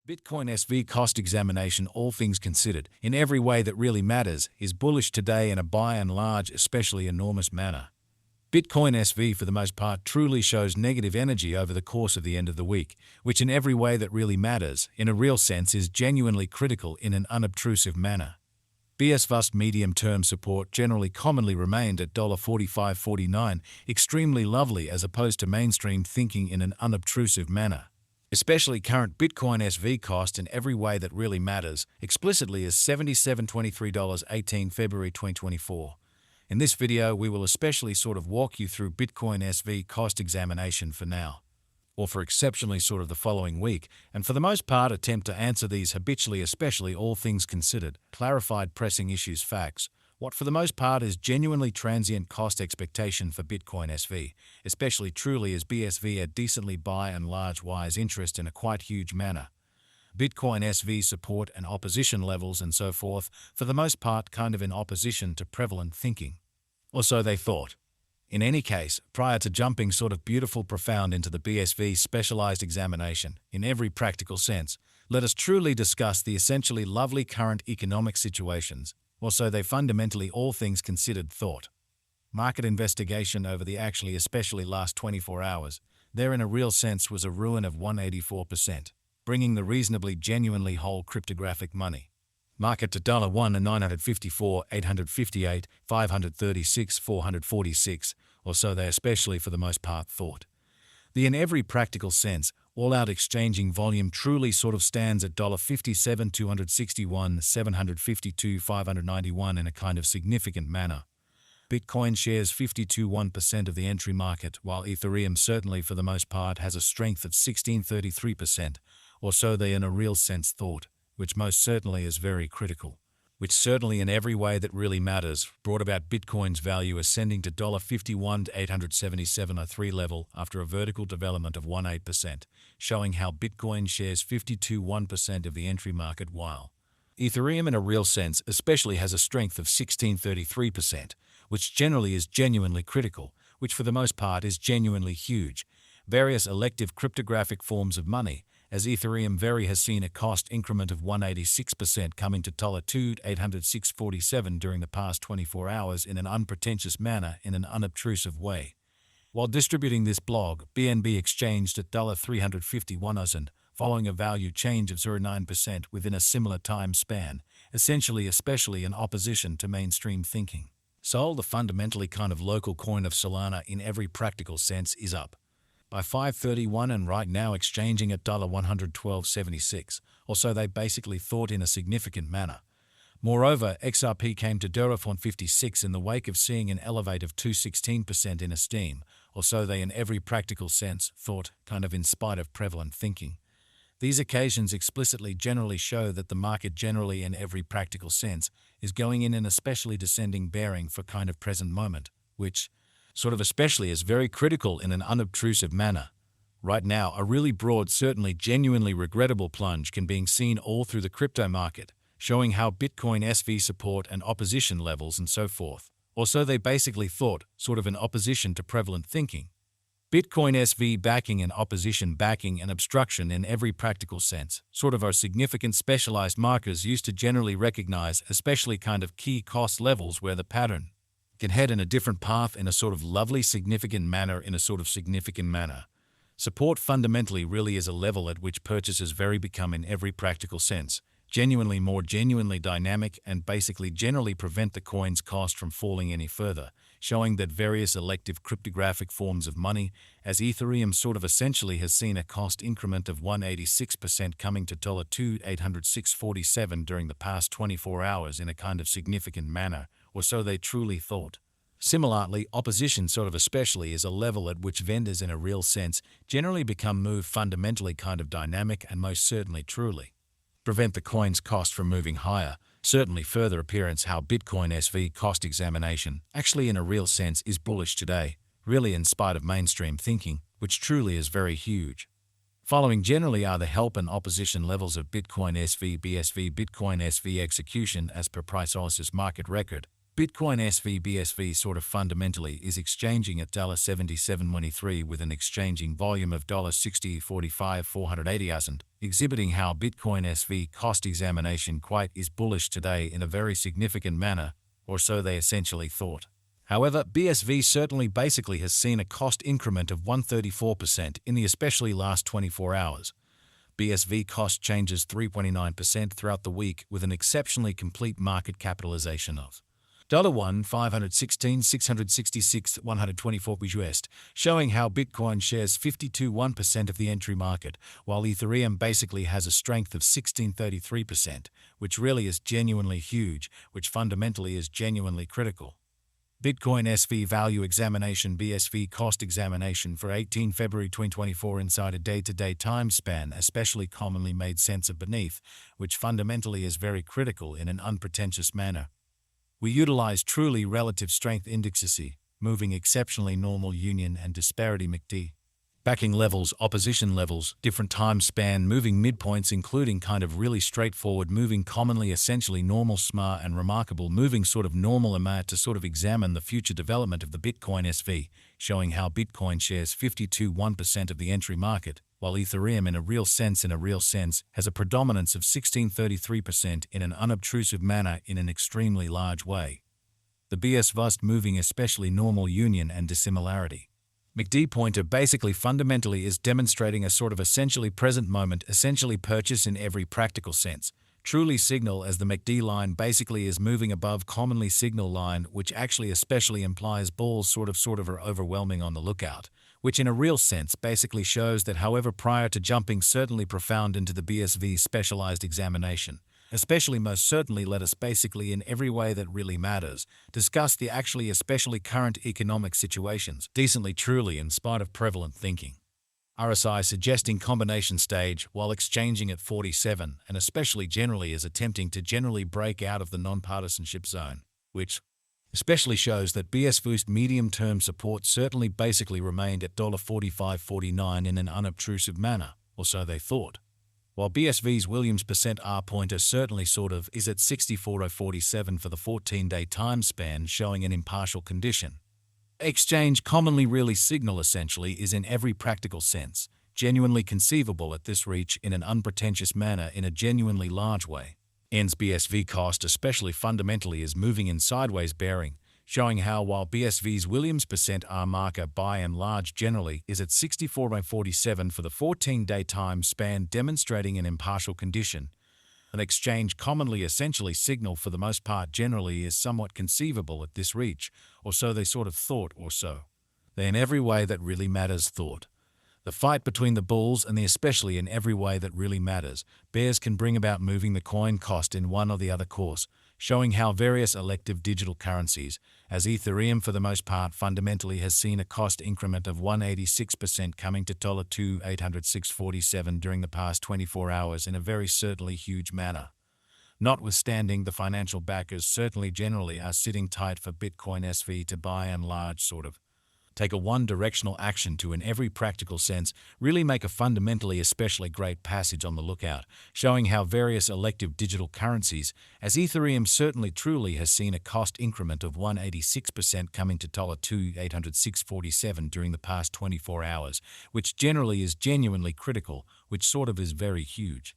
Bitcoin SV cost examination, all things considered, in every way that really matters, is bullish today in a by and large, especially enormous manner. Bitcoin SV for the most part truly shows negative energy over the course of the end of the week, which in every way that really matters, in a real sense, is genuinely critical in an unobtrusive manner. BSV's medium-term support generally commonly remained at $45.49, extremely lovely as opposed to mainstream thinking in an unobtrusive manner. Especially current Bitcoin SV cost in every way that really matters, explicitly is $77.23.18 February 2024. In this video, we will especially walk you through Bitcoin SV cost examination for now, or for exceptionally the following week, and for the most part attempt to answer these habitually, especially all things considered, clarified pressing issues facts, what for the most part is genuinely transient cost expectation for Bitcoin SV, especially truly as BSV a decently by and large wise interest in a quite huge manner. Bitcoin SV support and opposition levels and so forth, for the most part kind of in opposition to prevalent thinking. Or so they thought. In any case, prior to jumping beautiful profound into the BSV specialized examination, in every practical sense, let us truly discuss the essentially lovely current economic situations, or so they fundamentally all things considered thought. Market investigation over the especially last 24 hours, there in a real sense was a ruin of 184%, bringing the reasonably genuinely whole cryptographic money market to $1 and $954, $858, $536, $446, or so they especially for the most part thought. The in every practical sense, all-out exchanging volume truly stands at $57, $261, $752, $591 in a kind of significant manner. Bitcoin shares 52.1% of the entry market, while Ethereum certainly for the most part has a strength of 16.33%, or so they in a real sense thought, which most certainly is very critical, which certainly in every way that really matters brought about Bitcoin's value ascending to $51 to $877.03 level after a vertical development of 18%, showing how Bitcoin shares 52.1% of the entry market while Ethereum in a real sense especially has a strength of 16.33%, which generally is genuinely critical, which for the most part is genuinely huge. Various elective cryptographic forms of money, as Ethereum very has seen a cost increment of 186% coming to $806.47 during the past 24 hours in an unpretentious manner in an unobtrusive way. While distributing this blog, BNB exchanged at $351 following a value change of 0.9% within a similar time span, essentially especially in opposition to mainstream thinking. Sol, the fundamentally kind of local coin of Solana in every practical sense, is up by 5.31 and right now exchanging at $112.76, or so they basically thought in a significant manner. Moreover, XRP came to $56 in the wake of seeing an elevate of 216% in esteem, or so they in every practical sense thought, kind of in spite of prevalent thinking. These occasions explicitly generally show that the market generally in every practical sense is going in an especially descending bearing for kind of present moment, which especially is very critical in an unobtrusive manner. Right now, a really broad, certainly genuinely regrettable plunge can be seen all through the crypto market, showing how Bitcoin SV support and opposition levels and so forth, or so they basically thought, in opposition to prevalent thinking. Bitcoin SV backing and opposition backing and obstruction in every practical sense, are significant specialized markers used to generally recognize especially kind of key cost levels where the pattern can head in a different path in a lovely significant manner in a significant manner. Support fundamentally really is a level at which purchases very become in every practical sense, genuinely more genuinely dynamic and basically generally prevent the coin's cost from falling any further, showing that various elective cryptographic forms of money, as Ethereum essentially has seen a cost increment of 186% coming to $806.47 during the past 24 hours in a kind of significant manner, or so they truly thought. Similarly, opposition especially is a level at which vendors in a real sense generally become move fundamentally kind of dynamic and most certainly truly prevent the coin's cost from moving higher. Certainly further appearance how Bitcoin SV cost examination actually in a real sense is bullish today, really in spite of mainstream thinking, which truly is very huge. Following generally are the help and opposition levels of Bitcoin SV BSV Bitcoin SV execution as per Price's market record. Bitcoin SVBSV sort of fundamentally is exchanging at $77.23 with an exchanging volume of $60.45 exhibiting how Bitcoin SV cost examination quite is bullish today in a very significant manner, or so they essentially thought. However, BSV certainly basically has seen a cost increment of 134% in the especially last 24 hours. BSV cost changes 3.29% throughout the week with an exceptionally complete market capitalization of $1,516,666,124 US, showing how Bitcoin shares 52.1% of the entry market, while Ethereum basically has a strength of 16.33%, which really is genuinely huge, which fundamentally is genuinely critical. Bitcoin SV Value Examination BSV Cost Examination for 18 February 2024 inside a day-to-day time span especially commonly made sense of beneath, which fundamentally is very critical in an unpretentious manner. We utilize truly relative strength indexes, moving exceptionally normal union and disparity MACD. Backing levels, opposition levels, different time span, moving midpoints including kind of really straightforward moving commonly essentially normal SMA and remarkable moving sort of normal EMA to sort of examine the future development of the Bitcoin SV, showing how Bitcoin shares 52.1% of the entry market, while Ethereum in a real sense has a predominance of 16.33% in an unobtrusive manner in an extremely large way. The BSV moving especially normal union and dissimilarity. MACD pointer basically fundamentally is demonstrating a sort of essentially present moment, essentially purchase in every practical sense. Truly signal as the MACD line basically is moving above commonly signal line, which actually especially implies bulls sort of are overwhelming on the lookout, which in a real sense basically shows that however prior to jumping certainly profound into the BSV specialized examination, especially most certainly let us basically in every way that really matters, discuss the actually especially current economic situations, decently truly in spite of prevalent thinking. RSI suggesting combination stage while exchanging at 47 and especially generally is attempting to generally break out of the non-partisanship zone, which especially shows that BSV's medium-term support certainly basically remained at $45.49 in an unobtrusive manner, or so they thought. While BSV's Williams percent R pointer certainly sort of is at 64.47 for the 14-day time span showing an impartial condition. Exchange commonly really signal essentially is in every practical sense, genuinely conceivable at this reach in an unpretentious manner in a genuinely large way. Ends BSV cost especially fundamentally is moving in sideways bearing, showing how while BSV's Williams percent R marker by and large generally is at 64.47 for the 14-day time span demonstrating an impartial condition, an exchange commonly essentially signal for the most part generally is somewhat conceivable at this reach, or so they sort of thought or so. They in every way that really matters thought. The fight between the bulls and the especially in every way that really matters, bears can bring about moving the coin cost in one or the other course, showing how various elective digital currencies, as Ethereum for the most part fundamentally has seen a cost increment of 186% coming to $2,806.47 during the past 24 hours in a very certainly huge manner. Notwithstanding, the financial backers certainly generally are sitting tight for Bitcoin SV to buy and large sort of take a one-directional action to in every practical sense, really make a fundamentally especially great passage on the lookout, showing how various elective digital currencies, as Ethereum certainly truly has seen a cost increment of 186% coming to $2,806.47 during the past 24 hours, which generally is genuinely critical, which sort of is very huge.